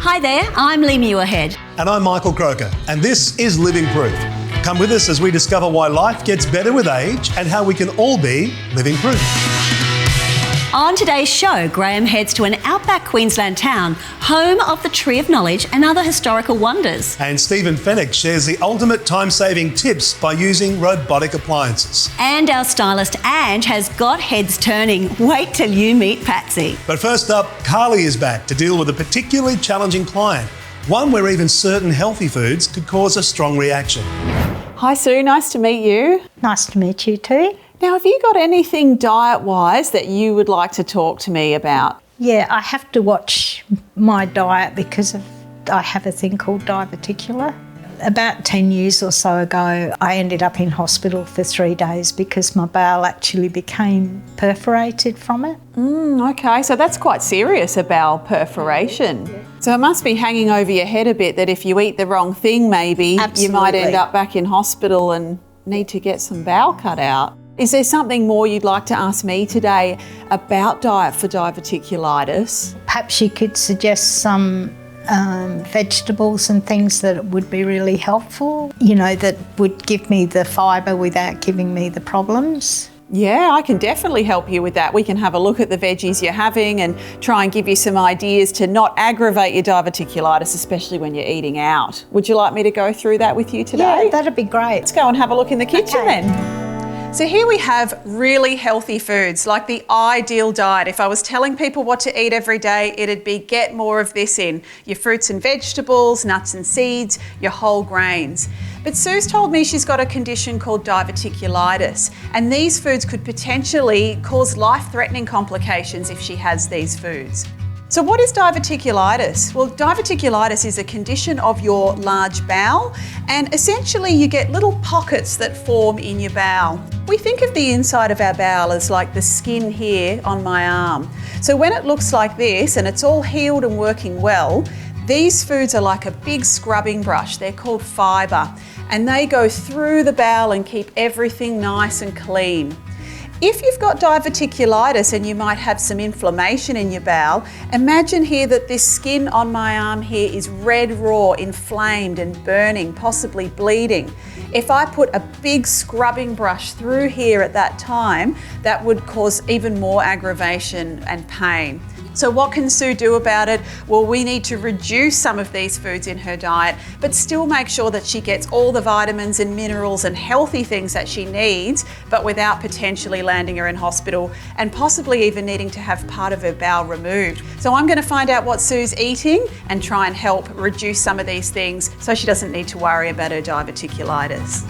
Hi there, I'm Lee Muirhead. And I'm Michael Croker, and this is Living Proof. Come with us as we discover why life gets better with age and how we can all be living proof. On today's show, Graham heads to an outback Queensland town, home of the Tree of Knowledge and other historical wonders. And Stephen Fennick shares the ultimate time-saving tips by using robotic appliances. And our stylist Ange has got heads turning. Wait till you meet Patsy. But first up, Carly is back to deal with a particularly challenging client, one where even certain healthy foods could cause a strong reaction. Hi Sue, nice to meet you. Nice to meet you too. Now, have you got anything diet-wise that you would like to talk to me about? Yeah, I have to watch my diet because I have a thing called diverticulitis. About 10 years or so ago, I ended up in hospital for 3 days because my bowel actually became perforated from it. Okay, so that's quite serious, a bowel perforation. So it must be hanging over your head a bit that if you eat the wrong thing, maybe you might end up back in hospital and need to get some bowel cut out. Is there something more you'd like to ask me today about diet for diverticulitis? Perhaps you could suggest some vegetables and things that would be really helpful, that would give me the fibre without giving me the problems. Yeah, I can definitely help you with that. We can have a look at the veggies you're having and try and give you some ideas to not aggravate your diverticulitis, especially when you're eating out. Would you like me to go through that with you today? Yeah, that'd be great. Let's go and have a look in the kitchen then. So here we have really healthy foods, like the ideal diet. If I was telling people what to eat every day, it'd be get more of this in. Your fruits and vegetables, nuts and seeds, your whole grains. But Sue's told me she's got a condition called diverticulitis, and these foods could potentially cause life-threatening complications if she has these foods. So what is diverticulitis? Well, diverticulitis is a condition of your large bowel, and essentially you get little pockets that form in your bowel. We think of the inside of our bowel as like the skin here on my arm. So when it looks like this and it's all healed and working well, these foods are like a big scrubbing brush. They're called fibre, and they go through the bowel and keep everything nice and clean. If you've got diverticulitis and you might have some inflammation in your bowel, imagine here that this skin on my arm here is red raw, inflamed and burning, possibly bleeding. If I put a big scrubbing brush through here at that time, that would cause even more aggravation and pain. So what can Sue do about it? Well, we need to reduce some of these foods in her diet, but still make sure that she gets all the vitamins and minerals and healthy things that she needs, but without potentially landing her in hospital and possibly even needing to have part of her bowel removed. So I'm going to find out what Sue's eating and try and help reduce some of these things so she doesn't need to worry about her diverticulitis.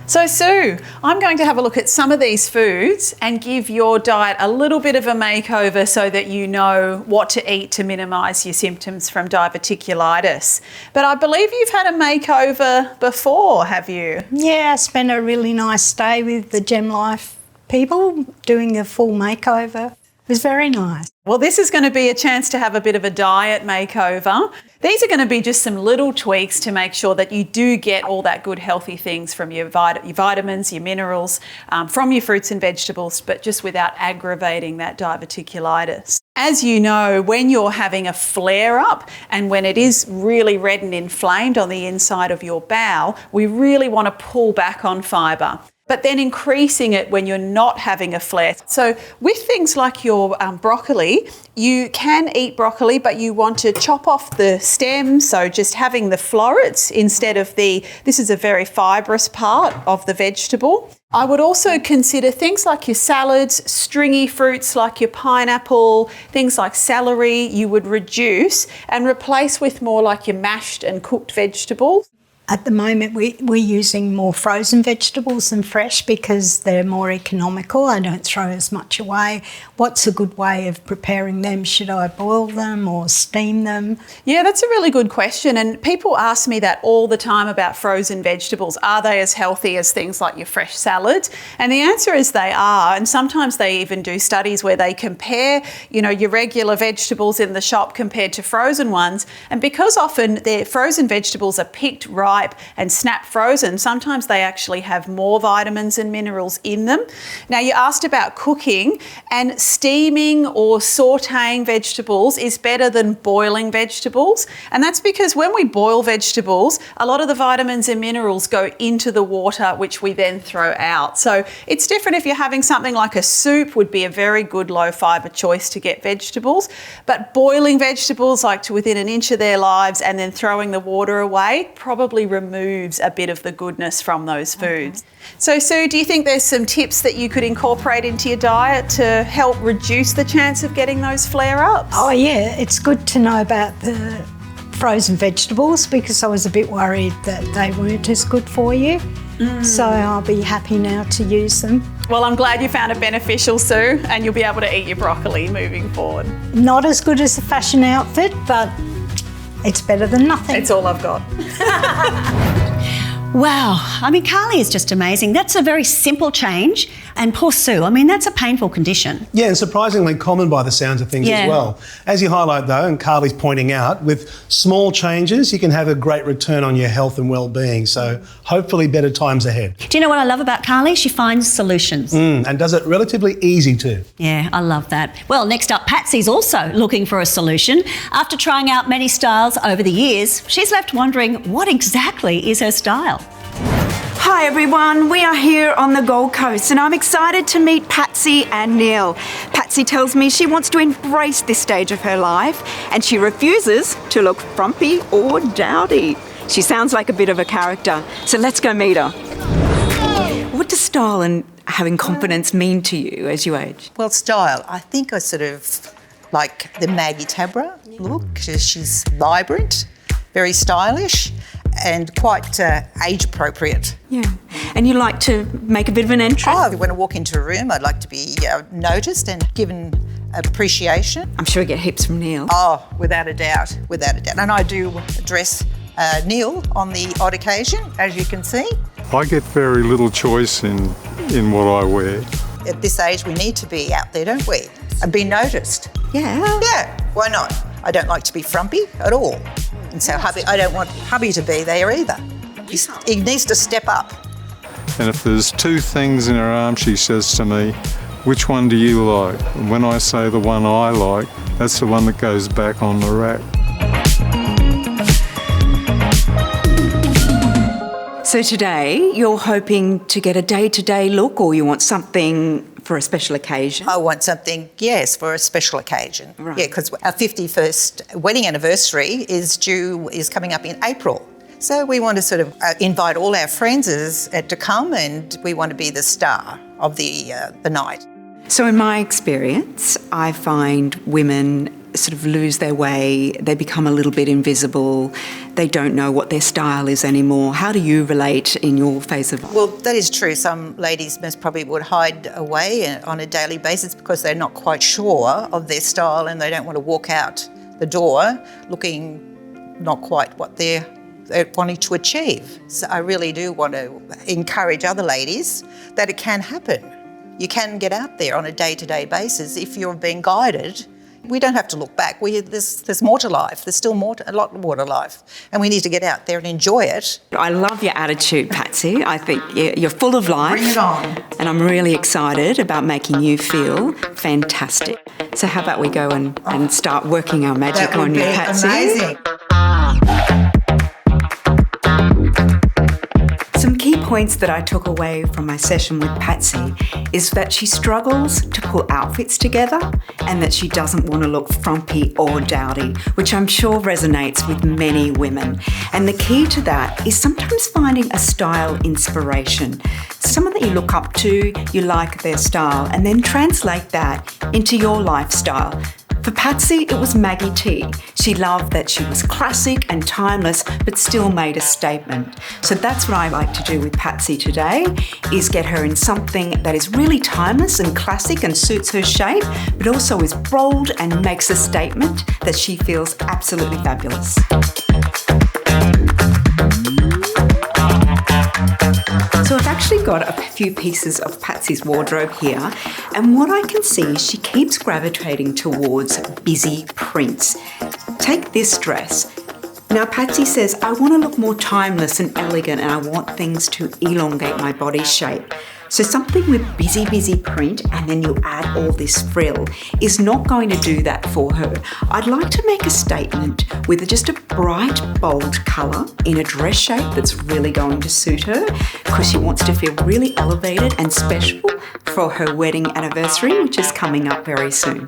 So Sue, I'm going to have a look at some of these foods and give your diet a little bit of a makeover so that you know what to eat to minimise your symptoms from diverticulitis. But I believe you've had a makeover before, have you? Yeah, I spent a really nice day with the GemLife people doing a full makeover. It was very nice. Well, this is going to be a chance to have a bit of a diet makeover. These are going to be just some little tweaks to make sure that you do get all that good healthy things from your vitamins, your minerals, from your fruits and vegetables, but just without aggravating that diverticulitis. As you know, when you're having a flare-up and when it is really red and inflamed on the inside of your bowel, we really want to pull back on fibre, but then increasing it when you're not having a flare. So with things like your broccoli, you can eat broccoli, but you want to chop off the stem, so just having the florets instead of this is a very fibrous part of the vegetable. I would also consider things like your salads, stringy fruits like your pineapple, things like celery, you would reduce and replace with more like your mashed and cooked vegetables. At the moment, we're using more frozen vegetables than fresh because they're more economical. I don't throw as much away. What's a good way of preparing them? Should I boil them or steam them? Yeah, that's a really good question. And people ask me that all the time about frozen vegetables. Are they as healthy as things like your fresh salads? And the answer is they are. And sometimes they even do studies where they compare, your regular vegetables in the shop compared to frozen ones. And because often their frozen vegetables are picked right ripe and snap frozen, sometimes they actually have more vitamins and minerals in them. Now, you asked about cooking, and steaming or sautéing vegetables is better than boiling vegetables. And that's because when we boil vegetables, a lot of the vitamins and minerals go into the water, which we then throw out. So it's different if you're having something like a soup, would be a very good low fibre choice to get vegetables. But boiling vegetables like to within an inch of their lives and then throwing the water away probably removes a bit of the goodness from those foods. So Sue, do you think there's some tips that you could incorporate into your diet to help reduce the chance of getting those flare-ups? Oh yeah, it's good to know about the frozen vegetables because I was a bit worried that they weren't as good for you. So I'll be happy now to use them. Well, I'm glad you found it beneficial, Sue, and you'll be able to eat your broccoli moving forward. Not as good as a fashion outfit, but it's better than nothing. It's all I've got. Wow, I mean, Carly is just amazing. That's a very simple change. And poor Sue, I mean, that's a painful condition. Yeah, and surprisingly common by the sounds of things as well. As you highlight though, and Carly's pointing out, with small changes, you can have a great return on your health and well-being. So hopefully better times ahead. Do you know what I love about Carly? She finds solutions. And does it relatively easy too. Yeah, I love that. Well, next up, Patsy's also looking for a solution. After trying out many styles over the years, she's left wondering what exactly is her style. Hi everyone, we are here on the Gold Coast and I'm excited to meet Patsy and Neil. Patsy tells me she wants to embrace this stage of her life and she refuses to look frumpy or dowdy. She sounds like a bit of a character, so let's go meet her. What does style and having confidence mean to you as you age? Well, style, I think I sort of like the Maggie Tabra look. She's vibrant, very stylish, and quite age appropriate. Yeah, and you like to make a bit of an entrance? Oh, when I walk into a room, I'd like to be noticed and given appreciation. I'm sure you get heaps from Neil. Oh, without a doubt, without a doubt. And I do dress Neil on the odd occasion, as you can see. I get very little choice in what I wear. At this age, we need to be out there, don't we? And be noticed. Yeah. Yeah, why not? I don't like to be frumpy at all. And so hubby, I don't want hubby to be there either. He needs to step up. And if there's two things in her arm, she says to me, which one do you like? And when I say the one I like, that's the one that goes back on the rack. So today, you're hoping to get a day-to-day look or you want something for a special occasion? I want something, yes, for a special occasion. Right. Yeah, because our 51st wedding anniversary is coming up in April. So we want to sort of invite all our friends to come, and we want to be the star of the night. So in my experience, I find women sort of lose their way, they become a little bit invisible, they don't know what their style is anymore. How do you relate in your phase of life? Well, that is true. Some ladies most probably would hide away on a daily basis because they're not quite sure of their style and they don't want to walk out the door looking not quite what they're wanting to achieve. So I really do want to encourage other ladies that it can happen. You can get out there on a day-to-day basis if you're being guided. We don't have to look back. There's more to life. There's still a lot more to life. And we need to get out there and enjoy it. I love your attitude, Patsy. I think you're full of life. Bring it on. And I'm really excited about making you feel fantastic. So how about we go and start working our magic on you, Patsy? Amazing. Some key points that I took away from my session with Patsy is that she struggles to pull outfits together and that she doesn't want to look frumpy or dowdy, which I'm sure resonates with many women. And the key to that is sometimes finding a style inspiration. Someone that you look up to, you like their style, and then translate that into your lifestyle. For Patsy, it was Maggie T. She loved that she was classic and timeless, but still made a statement. So that's what I like to do with Patsy today, is get her in something that is really timeless and classic and suits her shape, but also is bold and makes a statement that she feels absolutely fabulous. So I've actually got a few pieces of Patsy's wardrobe here, and what I can see, she keeps gravitating towards busy prints. Take this dress. Now, Patsy says, I want to look more timeless and elegant, and I want things to elongate my body shape. So something with busy print and then you add all this frill is not going to do that for her. I'd like to make a statement with just a bright, bold colour in a dress shape that's really going to suit her, because she wants to feel really elevated and special for her wedding anniversary, which is coming up very soon.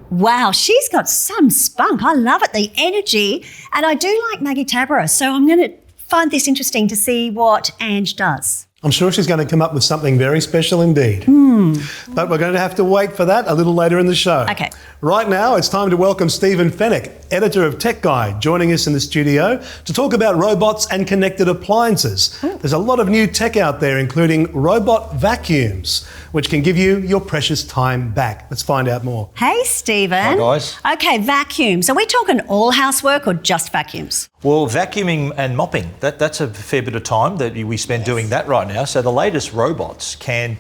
Wow, she's got some spunk. I love it, the energy. And I do like Maggie Tabara, so I'm going to find this interesting to see what Ange does. I'm sure she's going to come up with something very special indeed. But we're going to have to wait for that a little later in the show. Okay. Right now, it's time to welcome Stephen Fennick, editor of Tech Guide, joining us in the studio to talk about robots and connected appliances. There's a lot of new tech out there, including robot vacuums, which can give you your precious time back. Let's find out more. Hey, Stephen. Hi, guys. Okay, vacuums. Are we talking all housework or just vacuums? Well, vacuuming and mopping, that's a fair bit of time that we spend doing that right now. So the latest robots can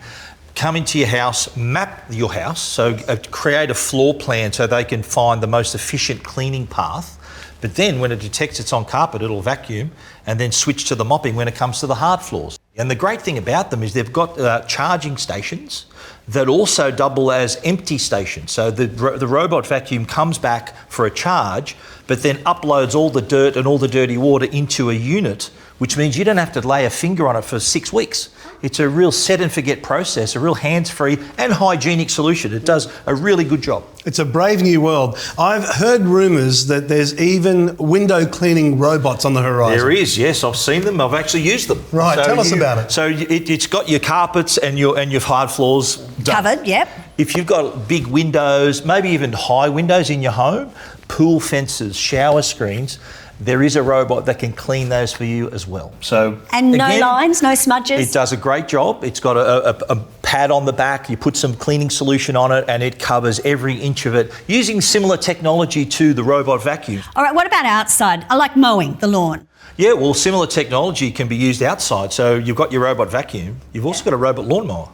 come into your house, map your house, so create a floor plan so they can find the most efficient cleaning path. But then when it detects it's on carpet, it'll vacuum and then switch to the mopping when it comes to the hard floors. And the great thing about them is they've got charging stations that also double as empty stations. So the robot vacuum comes back for a charge, but then uploads all the dirt and all the dirty water into a unit, which means you don't have to lay a finger on it for 6 weeks. It's a real set and forget process, a real hands-free and hygienic solution. It does a really good job. It's a brave new world. I've heard rumours that there's even window cleaning robots on the horizon. There is, yes. I've seen them. I've actually used them. Right, tell us about it. So it's got your carpets and your hard floors done. Covered, yep. If you've got big windows, maybe even high windows in your home, pool fences, shower screens, there is a robot that can clean those for you as well. So And no again, lines, no smudges? it does a great job. It's got a pad on the back. You put some cleaning solution on it and it covers every inch of it using similar technology to the robot vacuum. All right, what about outside? I like mowing the lawn. Yeah, well, similar technology can be used outside. So you've got your robot vacuum. You've also got a robot lawnmower.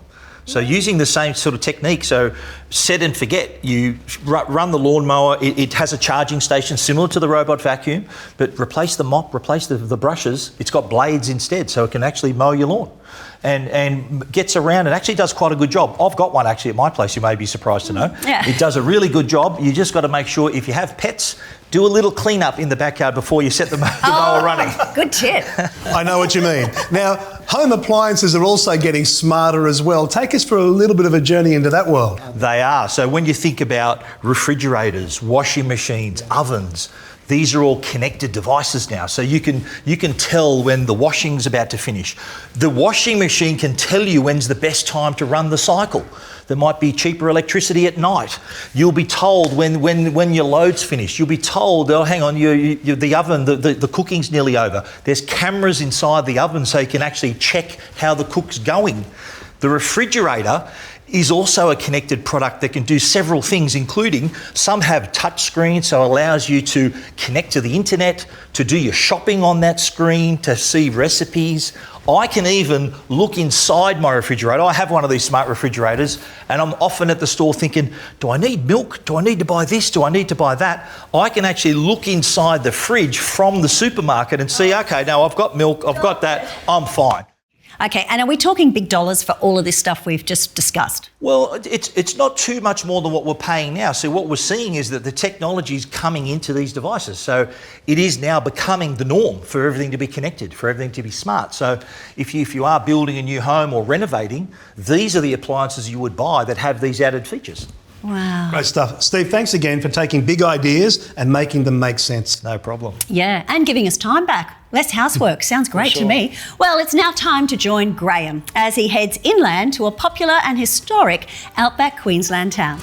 So using the same sort of technique, so set and forget, you run the lawnmower, it has a charging station similar to the robot vacuum, but replace the mop, replace the brushes, it's got blades instead, so it can actually mow your lawn and gets around and actually does quite a good job. I've got one actually at my place, you may be surprised to know. Yeah. It does a really good job. You just got to make sure if you have pets, do a little clean up in the backyard before you set the mower running. Good tip. I know what you mean. Now, home appliances are also getting smarter as well. Take us for a little bit of a journey into that world. They are. So when you think about refrigerators, washing machines, ovens, these are all connected devices now. So you can tell when the washing's about to finish. The washing machine can tell you when's the best time to run the cycle. There might be cheaper electricity at night. You'll be told when your load's finished. You'll be told, oh, hang on, the oven, the cooking's nearly over. There's cameras inside the oven so you can actually check how the cook's going. The refrigerator is also a connected product that can do several things, including some have touch screens, so it allows you to connect to the internet, to do your shopping on that screen, to see recipes. I can even look inside my refrigerator. I have one of these smart refrigerators and I'm often at the store thinking, do I need milk? Do I need to buy this? Do I need to buy that? I can actually look inside the fridge from the supermarket and see, okay, now I've got milk, I've got that, I'm fine. Okay, and are we talking big dollars for all of this stuff we've just discussed? Well, it's not too much more than what we're paying now. So what we're seeing is that the technology is coming into these devices. So it is now becoming the norm for everything to be connected, for everything to be smart. So if you are building a new home or renovating, these are the appliances you would buy that have these added features. Wow. Great stuff. Steve, thanks again for taking big ideas and making them make sense. No problem. Yeah, and giving us time back. Less housework. Sounds great to me. Well, it's now time to join Graham as he heads inland to a popular and historic outback Queensland town.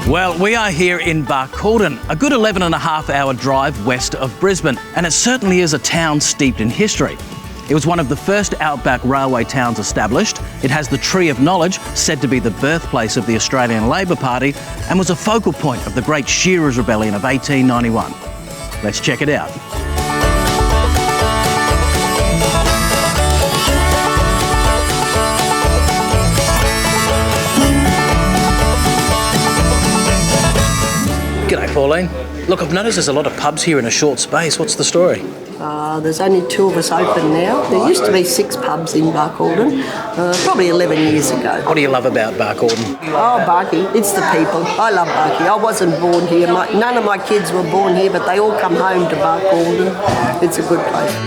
Well, we are here in Barcaldine, a good 11.5-hour drive west of Brisbane, and it certainly is a town steeped in history. It was one of the first outback railway towns established. It has the Tree of Knowledge, said to be the birthplace of the Australian Labor Party, and was a focal point of the Great Shearers' Rebellion of 1891. Let's check it out. G'day, Pauline. Look, I've noticed there's a lot of pubs here in a short space. What's the story? There's only 2 of us open now. There used to be 6 pubs in Barcaldine, probably 11 years ago. What do you love about Barcaldine? Oh, Barky, it's the people. I love Barky. I wasn't born here. None of my kids were born here, but they all come home to Barcaldine. It's a good place.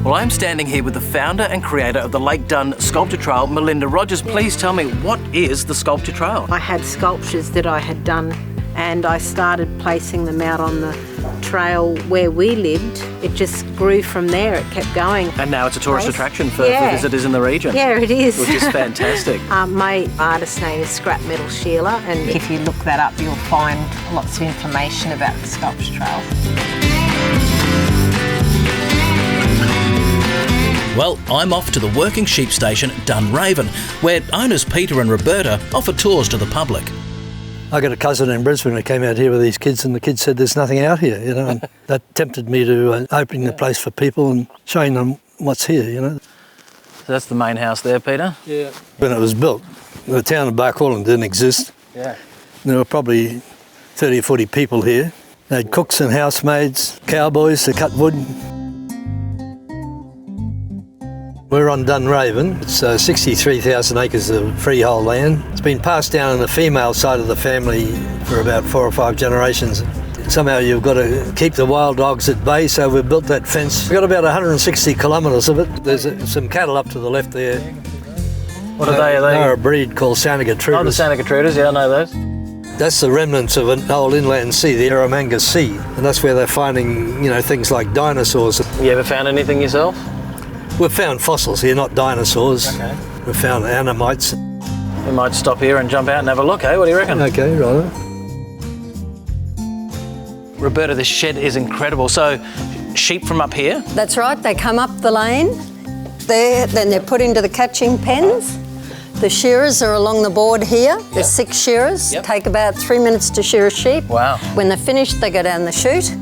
Well, I'm standing here with the founder and creator of the Lake Dun Sculpture Trail, Melinda Rogers. Please tell me, what is the Sculpture Trail? I had sculptures that I had done and I started placing them out on the trail where we lived. It just grew from there, it kept going. And now it's a tourist attraction for visitors in the region. Yeah, it is. Which is fantastic. My artist's name is Scrap Metal Sheila, and if you look that up, you'll find lots of information about the Sculpture Trail. Well, I'm off to the working sheep station at Dunraven, where owners Peter and Roberta offer tours to the public. I got a cousin in Brisbane who came out here with these kids, and the kids said there's nothing out here, you know, and that tempted me to opening the place for people and showing them what's here, you know. So that's the main house there, Peter? Yeah. When it was built, the town of Barcaldine didn't exist. Yeah. There were probably 30 or 40 people here. They had cooks and housemaids, cowboys that cut wood. We're on Dunraven. It's 63,000 acres of freehold land. It's been passed down on the female side of the family for about 4 or 5 generations. Somehow you've got to keep the wild dogs at bay, so we've built that fence. We've got about 160 kilometres of it. There's some cattle up to the left there. What are they? They're a breed called Santa Gertrudis. Oh, the Santa Gertrudis, yeah, I know those. That's the remnants of an old inland sea, the Eromanga Sea, and that's where they're finding, you know, things like dinosaurs. You ever found anything yourself? We've found fossils here, not dinosaurs. Okay. We've found animates. We might stop here and jump out and have a look, eh? What do you reckon? Okay, right. Roberta, this shed is incredible. So, sheep from up here? That's right, they come up the lane there, then they're put into the catching pens. The shearers are along the board here. There's 6 shearers. Take about 3 minutes to shear a sheep. Wow. When they're finished, they go down the chute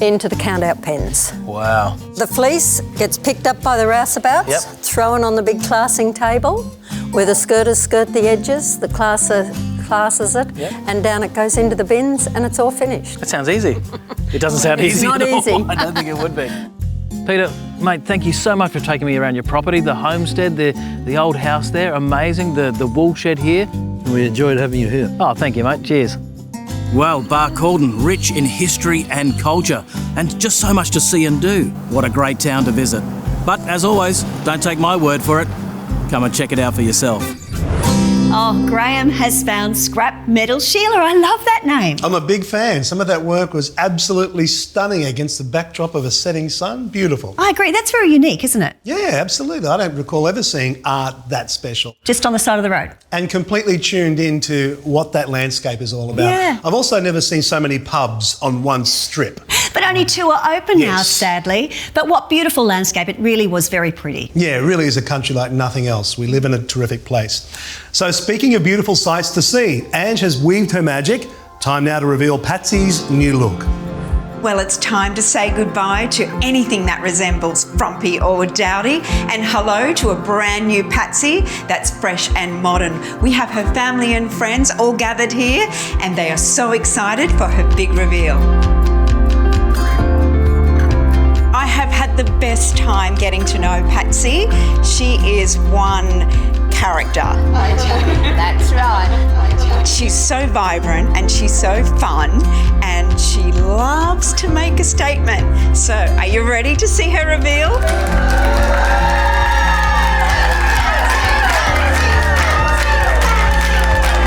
into the count-out pens. Wow. The fleece gets picked up by the rouseabouts, thrown on the big classing table, where the skirters skirt the edges, the classer classes it, and down it goes into the bins, and it's all finished. That sounds easy. It doesn't sound easy not at all. easy. I don't think it would be. Peter, mate, thank you so much for taking me around your property, the homestead, the old house there, amazing, the wool shed here. We enjoyed having you here. Oh, thank you, mate. Cheers. Well, Barcaldine, rich in history and culture, and just so much to see and do. What a great town to visit. But as always, don't take my word for it. Come and check it out for yourself. Oh, Graham has found Scrap Metal Sheila. I love that name. I'm a big fan. Some of that work was absolutely stunning against the backdrop of a setting sun. Beautiful. I agree. That's very unique, isn't it? Yeah, absolutely. I don't recall ever seeing art that special. Just on the side of the road. And completely tuned into what that landscape is all about. Yeah. I've also never seen so many pubs on one strip. But only 2 are open now, sadly. But what beautiful landscape. It really was very pretty. Yeah, it really is a country like nothing else. We live in a terrific place. So speaking of beautiful sights to see, Ange has weaved her magic. Time now to reveal Patsy's new look. Well, it's time to say goodbye to anything that resembles frumpy or dowdy, and hello to a brand new Patsy that's fresh and modern. We have her family and friends all gathered here, and they are so excited for her big reveal. I have had the best time getting to know Patsy. She is one character. That's right. She's so vibrant and she's so fun, and she loves to make a statement. So, are you ready to see her reveal?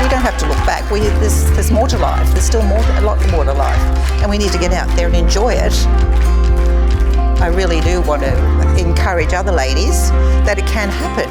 You don't have to look back. There's more to life. There's still a lot more to life, and we need to get out there and enjoy it. I really do want to encourage other ladies that it can happen.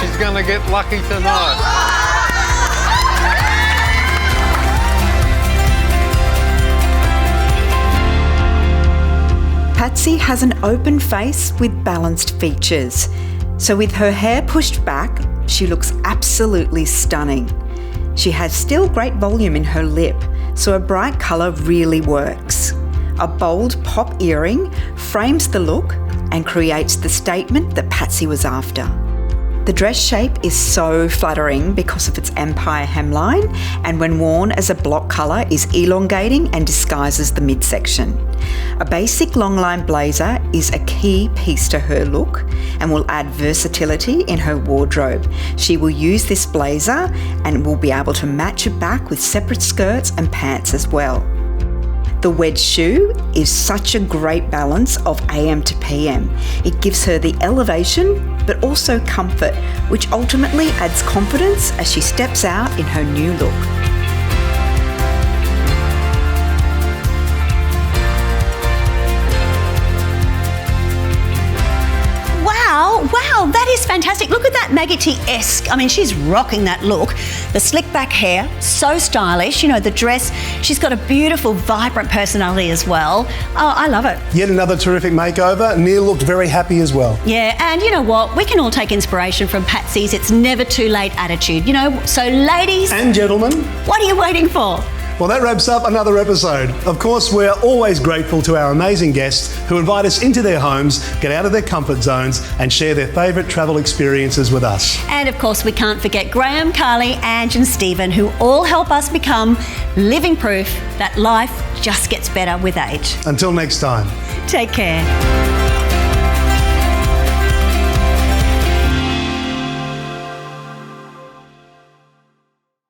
she's going to get lucky tonight. Patsy has an open face with balanced features. So with her hair pushed back, she looks absolutely stunning. She has still great volume in her lip, so a bright colour really works. A bold pop earring frames the look and creates the statement that Patsy was after. The dress shape is so flattering because of its empire hemline, and when worn as a block colour is elongating and disguises the midsection. A basic long-line blazer is a key piece to her look and will add versatility in her wardrobe. She will use this blazer and will be able to match it back with separate skirts and pants as well. The wedge shoe is such a great balance of AM to PM. It gives her the elevation but also comfort, which ultimately adds confidence as she steps out in her new look. Wow, that is fantastic. Look at that Maggie T-esque. I mean, she's rocking that look. The slick back hair, so stylish. You know, the dress, she's got a beautiful, vibrant personality as well. Oh, I love it. Yet another terrific makeover. Neil looked very happy as well. Yeah, and you know what? We can all take inspiration from Patsy's "it's never too late" attitude. You know, so ladies and gentlemen, what are you waiting for? Well, that wraps up another episode. Of course, we're always grateful to our amazing guests who invite us into their homes, get out of their comfort zones and share their favourite travel experiences with us. And of course, we can't forget Graham, Carly, Ange and Stephen, who all help us become living proof that life just gets better with age. Until next time. Take care.